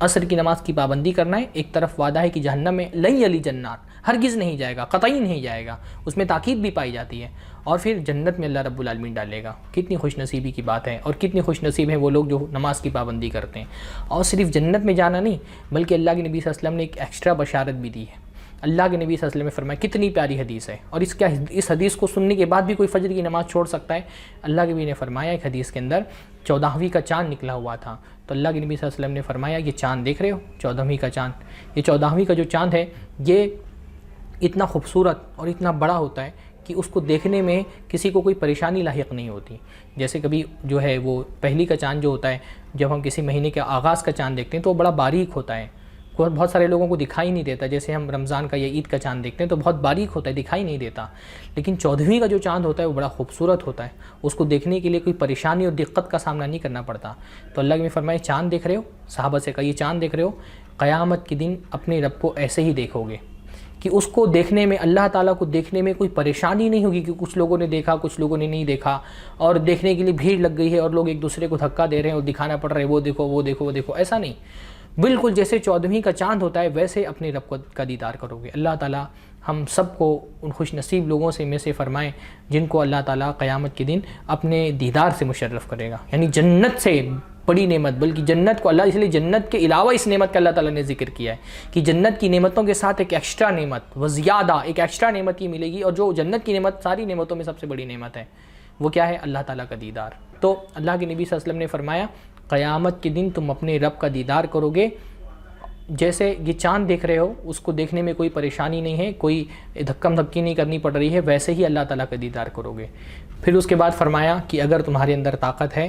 عصر کی نماز کی پابندی کرنا ہے، ایک طرف وعدہ ہے کہ جہنم میں لن یلج النار، ہرگز نہیں جائے گا، قطعی نہیں جائے گا، اس میں تاکید بھی پائی جاتی ہے، اور پھر جنت میں اللہ رب العالمین ڈالے گا۔ کتنی خوش نصیبی کی بات ہے، اور کتنی خوش نصیب ہیں وہ لوگ جو نماز کی پابندی کرتے ہیں۔ اور صرف جنت میں جانا نہیں، بلکہ اللہ کے نبی صلی اللہ علیہ وسلم نے ایک ایکسٹرا بشارت بھی دی ہے۔ اللہ کے نبی صلی اللہ علیہ وسلم نے فرمایا، کتنی پیاری حدیث ہے، اور اس حدیث کو سننے کے بعد بھی کوئی فجر کی نماز چھوڑ سکتا ہے؟ اللہ کے نبی نے فرمایا ایک حدیث کے اندر 14ویں کا چاند نکلا ہوا تھا، تو اللہ کے نبی صلی اللہ علیہ وسلم نے فرمایا یہ چاند دیکھ رہے ہو 14ویں کا چاند، یہ 14ویں کا جو چاند ہے یہ اتنا خوبصورت اور اتنا بڑا ہوتا ہے کہ اس کو دیکھنے میں کسی کو کوئی پریشانی لاحق نہیں ہوتی۔ جیسے کبھی جو ہے وہ پہلی کا چاند جو ہوتا ہے، جب ہم کسی مہینے کے آغاز کا چاند دیکھتے ہیں تو وہ بڑا باریک ہوتا ہے، بہت سارے لوگوں کو دکھائی نہیں دیتا۔ جیسے ہم رمضان کا یا عید کا چاند دیکھتے ہیں تو بہت باریک ہوتا ہے، دکھائی نہیں دیتا، لیکن 14ویں کا جو چاند ہوتا ہے وہ بڑا خوبصورت ہوتا ہے، اس کو دیکھنے کے لیے کوئی پریشانی اور دقت کا سامنا نہیں کرنا پڑتا۔ تو اللہ نے فرمایا چاند دیکھ رہے ہو؟ صحابہ سے کہا یہ چاند دیکھ رہے ہو، قیامت کے دن اپنے رب کو ایسے ہی دیکھو گے کہ اس کو دیکھنے میں، اللہ تعالیٰ کو دیکھنے میں کوئی پریشانی نہیں ہوگی کہ کچھ لوگوں نے دیکھا کچھ لوگوں نے نہیں دیکھا، اور دیکھنے کے لیے بھیڑ لگ گئی ہے اور لوگ ایک دوسرے کو دھکا دے رہے ہیں اور دکھانا پڑ رہا ہے وہ دیکھو وہ دیکھو وہ دیکھو، ایسا نہیں، بالکل جیسے 14ویں کا چاند ہوتا ہے ویسے اپنے رب کا دیدار کرو گے۔ اللہ تعالیٰ ہم سب کو ان خوش نصیب لوگوں سے میں سے فرمائیں جن کو اللہ تعالیٰ قیامت کے دن اپنے دیدار سے مشرف کرے گا، یعنی جنت سے بڑی نعمت، بلکہ جنت کو اللہ، اس لیے جنت کے علاوہ اس نعمت کا اللہ تعالیٰ نے ذکر کیا ہے کہ جنت کی نعمتوں کے ساتھ ایک ایکسٹرا نعمت وزیادہ، ایک ایکسٹرا نعمت یہ ملے گی، اور جو جنت کی نعمت ساری نعمتوں میں سب سے بڑی نعمت ہے وہ کیا ہے؟ اللہ تعالیٰ کا دیدار۔ تو اللہ کے نبی صلی اللہ علیہ وسلم نے فرمایا قیامت کے دن تم اپنے رب کا دیدار کرو گے، جیسے یہ چاند دیکھ رہے ہو اس کو دیکھنے میں کوئی پریشانی نہیں ہے، کوئی دھکم دھکی نہیں کرنی پڑ رہی ہے، ویسے ہی اللہ تعالیٰ کا دیدار کرو گے۔ پھر اس کے بعد فرمایا کہ اگر تمہارے اندر طاقت ہے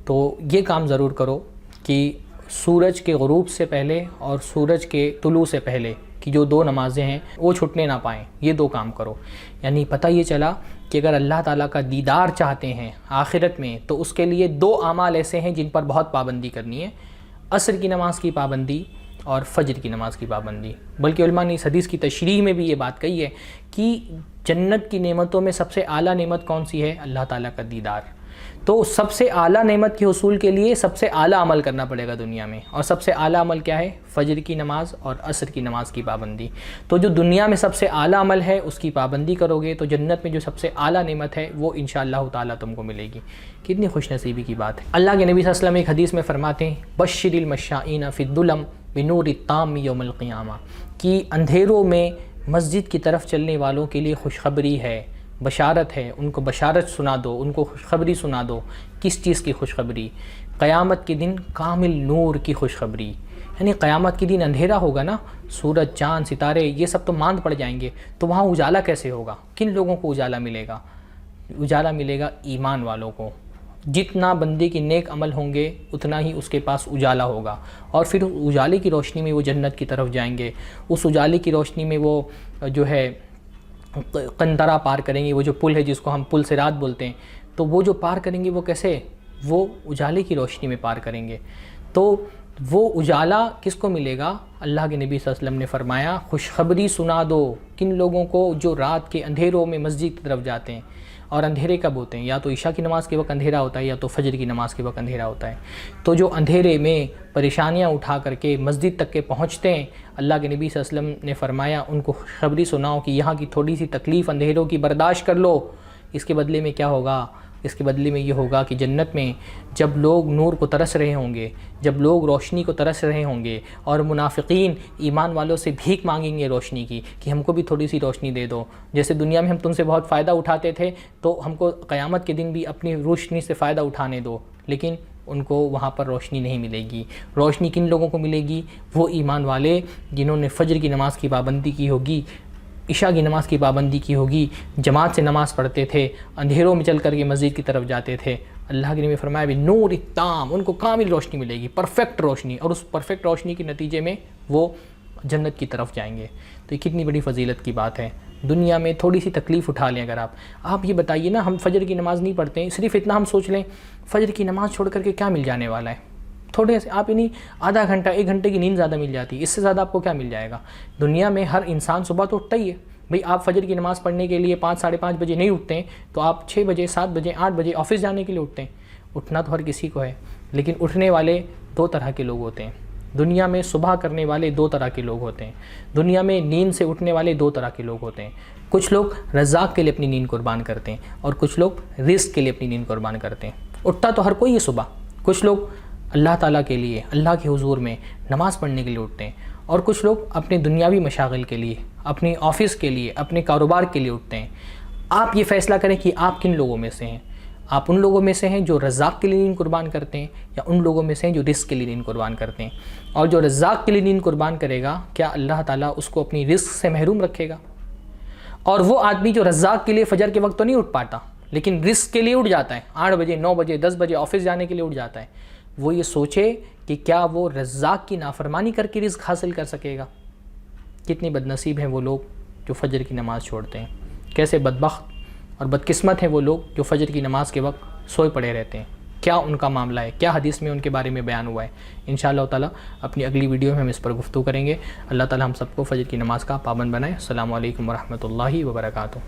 تو یہ کام ضرور کرو کہ سورج کے غروب سے پہلے اور سورج کے طلوع سے پہلے کی جو 2 نمازیں ہیں وہ چھٹنے نہ پائیں، یہ 2 کام کرو۔ یعنی پتہ یہ چلا کہ اگر اللہ تعالیٰ کا دیدار چاہتے ہیں آخرت میں تو اس کے لیے 2 اعمال ایسے ہیں جن پر بہت پابندی کرنی ہے، عصر کی نماز کی پابندی اور فجر کی نماز کی پابندی۔ بلکہ علماء نے اس حدیث کی تشریح میں بھی یہ بات کہی ہے کہ جنت کی نعمتوں میں سب سے اعلیٰ نعمت کون سی ہے؟ اللہ تعالیٰ کا دیدار۔ تو سب سے اعلیٰ نعمت کے حصول کے لیے سب سے اعلیٰ عمل کرنا پڑے گا دنیا میں، اور سب سے اعلیٰ عمل کیا ہے؟ فجر کی نماز اور عصر کی نماز کی پابندی۔ تو جو دنیا میں سب سے اعلیٰ عمل ہے اس کی پابندی کرو گے تو جنت میں جو سب سے اعلیٰ نعمت ہے وہ انشاءاللہ تعالیٰ تم کو ملے گی۔ کتنی خوش نصیبی کی بات ہے۔ اللہ کے نبی صلی اللہ علیہ وسلم ایک حدیث میں فرماتے ہیں بشر المشائین فی الظلم بنور التام یوم القیامہ، کہ اندھیروں میں مسجد کی طرف چلنے والوں کے لیے خوشخبری ہے، بشارت ہے، ان کو بشارت سنا دو، ان کو خوشخبری سنا دو۔ کس چیز کی خوشخبری؟ قیامت کے دن کامل نور کی خوشخبری، یعنی قیامت کے دن اندھیرا ہوگا نا، سورج چاند ستارے یہ سب تو ماند پڑ جائیں گے، تو وہاں اجالا کیسے ہوگا؟ کن لوگوں کو اجالا ملے گا؟ اجالا ملے گا ایمان والوں کو۔ جتنا بندے کی نیک عمل ہوں گے اتنا ہی اس کے پاس اجالا ہوگا، اور پھر اجالے کی روشنی میں وہ جنت کی طرف جائیں گے۔ اس اجالے کی روشنی میں وہ جو ہے قنطرہ پار کریں گے، وہ جو پل ہے جس کو ہم پل صراط بولتے ہیں، تو وہ جو پار کریں گے وہ کیسے؟ وہ اجالے کی روشنی میں پار کریں گے۔ تو وہ اجالا کس کو ملے گا؟ اللہ کے نبی صلی اللہ علیہ وسلم نے فرمایا خوشخبری سنا دو کن لوگوں کو جو رات کے اندھیروں میں مسجد کی طرف جاتے ہیں۔ اور اندھیرے کب ہوتے ہیں؟ یا تو عشاء کی نماز کے وقت اندھیرا ہوتا ہے یا تو فجر کی نماز کے وقت اندھیرا ہوتا ہے۔ تو جو اندھیرے میں پریشانیاں اٹھا کر کے مسجد تک کے پہنچتے ہیں، اللہ کے نبی صلی اللہ علیہ وسلم نے فرمایا ان کو خوشخبری سناؤ کہ یہاں کی تھوڑی سی تکلیف اندھیروں کی برداشت کر لو، اس کے بدلے میں کیا ہوگا؟ اس کے بدلے میں یہ ہوگا کہ جنت میں جب لوگ نور کو ترس رہے ہوں گے، جب لوگ روشنی کو ترس رہے ہوں گے، اور منافقین ایمان والوں سے بھیک مانگیں گے روشنی کی کہ ہم کو بھی تھوڑی سی روشنی دے دو، جیسے دنیا میں ہم تم سے بہت فائدہ اٹھاتے تھے تو ہم کو قیامت کے دن بھی اپنی روشنی سے فائدہ اٹھانے دو، لیکن ان کو وہاں پر روشنی نہیں ملے گی۔ روشنی کن لوگوں کو ملے گی؟ وہ ایمان والے جنہوں نے فجر کی نماز کی پابندی کی ہوگی، عشاء کی نماز کی پابندی کی ہوگی، جماعت سے نماز پڑھتے تھے، اندھیروں میں چل کر کے مسجد کی طرف جاتے تھے۔ اللہ کے نبی فرمایا بھی نور التام، ان کو کامل روشنی ملے گی، پرفیکٹ روشنی، اور اس پرفیکٹ روشنی کے نتیجے میں وہ جنت کی طرف جائیں گے۔ تو یہ کتنی بڑی فضیلت کی بات ہے۔ دنیا میں تھوڑی سی تکلیف اٹھا لیں اگر آپ یہ بتائیے نا، ہم فجر کی نماز نہیں پڑھتے ہیں، صرف اتنا ہم سوچ لیں فجر کی نماز چھوڑ کر کے کیا مل جانے والا ہے؟ تھوڑے سے آپ انہیں آدھا گھنٹہ 1 گھنٹے کی نیند زیادہ مل جاتی ہے، اس سے زیادہ آپ کو کیا مل جائے گا؟ دنیا میں ہر انسان صبح تو اٹھتا ہی ہے بھئی، آپ فجر کی نماز پڑھنے کے لیے 5 ساڑھے 5 بجے نہیں اٹھتے ہیں تو آپ 6 بجے 7 بجے 8 بجے آفس جانے کے لیے اٹھتے ہیں۔ اٹھنا تو ہر کسی کو ہے، لیکن اٹھنے والے 2 طرح کے لوگ ہوتے ہیں۔ دنیا میں صبح کرنے والے دو طرح کے لوگ ہوتے ہیں، دنیا میں نیند سے اٹھنے والے دو طرح کے لوگ ہوتے ہیں۔ کچھ لوگ رزاق کے لیے اپنی نیند قربان کرتے ہیں اور کچھ لوگ رزق کے لیے اپنی نیند قربان کرتے ہیں۔ اٹھتا تو ہر کوئی ہے صبح، کچھ لوگ اللہ تعالیٰ کے لیے، اللہ کے حضور میں نماز پڑھنے کے لیے اٹھتے ہیں، اور کچھ لوگ اپنے دنیاوی مشاغل کے لیے، اپنے آفس کے لیے، اپنے کاروبار کے لیے اٹھتے ہیں۔ آپ یہ فیصلہ کریں کہ آپ کن لوگوں میں سے ہیں۔ آپ ان لوگوں میں سے ہیں جو رزاق کے لیے نیند قربان کرتے ہیں، یا ان لوگوں میں سے ہیں جو رزق کے لیے نیند قربان کرتے ہیں؟ اور جو رزاق کے لیے نیند قربان کرے گا، کیا اللہ تعالیٰ اس کو اپنی رزق سے محروم رکھے گا؟ اور وہ آدمی جو رزاق کے لیے فجر کے وقت تو نہیں اٹھ پاتا، لیکن رزق کے لیے اٹھ جاتا ہے، 8 بجے 9 بجے 10 بجے آفس جانے کے لیے اٹھ جاتا ہے، وہ یہ سوچے کہ کیا وہ رزاق کی نافرمانی کر کے رزق حاصل کر سکے گا؟ کتنی بد نصیب ہیں وہ لوگ جو فجر کی نماز چھوڑتے ہیں، کیسے بدبخت اور بدقسمت ہیں وہ لوگ جو فجر کی نماز کے وقت سوئے پڑے رہتے ہیں۔ کیا ان کا معاملہ ہے، کیا حدیث میں ان کے بارے میں بیان ہوا ہے؟ انشاءاللہ تعالیٰ اپنی اگلی ویڈیو میں ہم اس پر گفتگو کریں گے۔ اللہ تعالیٰ ہم سب کو فجر کی نماز کا پابند بنائے۔ السلام علیکم ورحمۃ اللہ وبرکاتہ۔